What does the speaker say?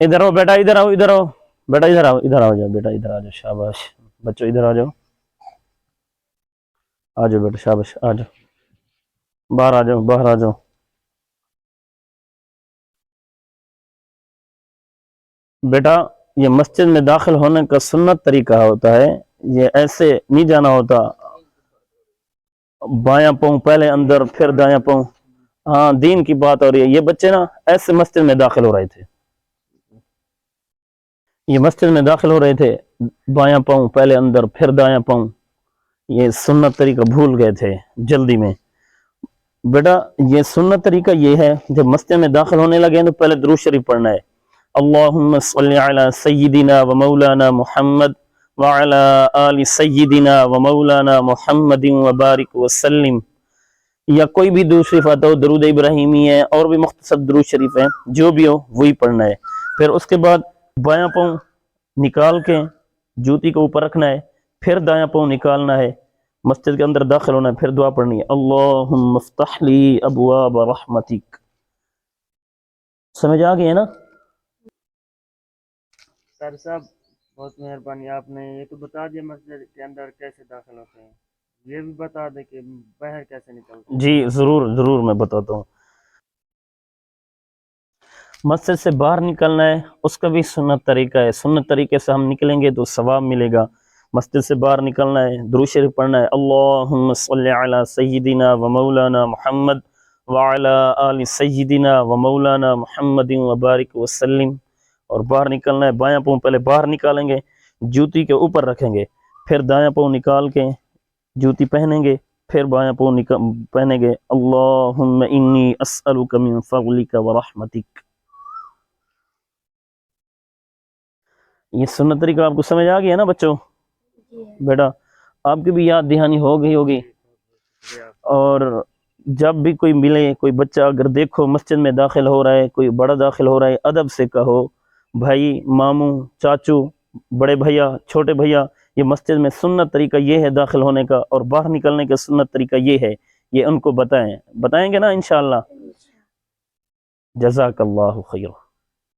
ادھر آؤ بیٹا، ادھر آؤ، ادھر آؤ بیٹا، ادھر آؤ، ادھر آ جاؤ بیٹا، ادھر آ جاؤ، شاباش بچوں، ادھر آ جاؤ، آ جاؤ بیٹا، شاباش، آ جاؤ، باہر آ جاؤ، باہر آ جاؤ۔ بیٹا یہ مسجد میں داخل ہونے کا سنت طریقہ ہوتا ہے، یہ ایسے نہیں جانا ہوتا بایاں پاؤں پہلے اندر پھر دایاں پاؤں۔ ہاں دین کی بات ہو رہی ہے، یہ بچے نا ایسے مسجد میں داخل ہو رہے تھے، یہ مسجد میں داخل ہو رہے تھے بایاں پاؤں پہلے اندر پھر دایاں پاؤں، یہ سنت طریقہ بھول گئے تھے جلدی میں۔ بیٹا یہ سنت طریقہ یہ ہے، جب مسجد میں داخل ہونے لگے تو پہلے درود شریف پڑھنا ہے، اللہم صلی علی سیدنا و مولانا محمد وعلی آل سیدنا و مولانا محمد وبارک وسلم، یا کوئی بھی درود شریف آتا ہو، درود ابراہیمی ہے، اور بھی مختصر درود شریف ہے، جو بھی ہو وہی پڑھنا ہے۔ پھر اس کے بعد بایاں پاؤں نکال کے جوتی کو اوپر رکھنا ہے، پھر دایاں پاؤں نکالنا ہے، مسجد کے اندر داخل ہونا ہے، پھر دعا پڑھنی ہے، اللہم افتح لی ابواب رحمتک۔ سمجھ آ گئی ہے نا؟ سر صاحب بہت مہربانی، آپ نے یہ تو بتا دیا مسجد کے اندر کیسے داخل ہوتے ہیں، یہ بھی بتا دیں کہ باہر کیسے نکلتے ہیں۔ جی ضرور ضرور، میں بتاتا ہوں۔ مسجد سے باہر نکلنا ہے، اس کا بھی سنت طریقہ ہے، سنت طریقے سے ہم نکلیں گے تو ثواب ملے گا۔ مسجد سے باہر نکلنا ہے، درود شریف پڑھنا ہے، اللہم صلی علی سیدنا و مولانا محمد وعلی آل سیدنا و مولانا محمد وبارک وسلم، اور باہر نکلنا ہے، بایاں پاؤں پہلے باہر نکالیں گے، جوتی کے اوپر رکھیں گے، پھر دایاں پاؤں نکال کے جوتی پہنیں گے، پھر بایاں پاؤں پہنیں گے، اللہم انی اسألک من فضلک ورحمتک۔ یہ سنت طریقہ آپ کو سمجھ آ گیا نا بچوں؟ بیٹا آپ کی بھی یاد دہانی ہو گئی ہوگی، اور جب بھی کوئی ملے، کوئی بچہ اگر دیکھو مسجد میں داخل ہو رہا ہے، کوئی بڑا داخل ہو رہا ہے، ادب سے کہو، بھائی، ماموں، چاچو، بڑے بھیا، چھوٹے بھیا، یہ مسجد میں سنت طریقہ یہ ہے داخل ہونے کا، اور باہر نکلنے کا سنت طریقہ یہ ہے، یہ ان کو بتائیں گے نا انشاءاللہ۔ جزاک اللہ خیر۔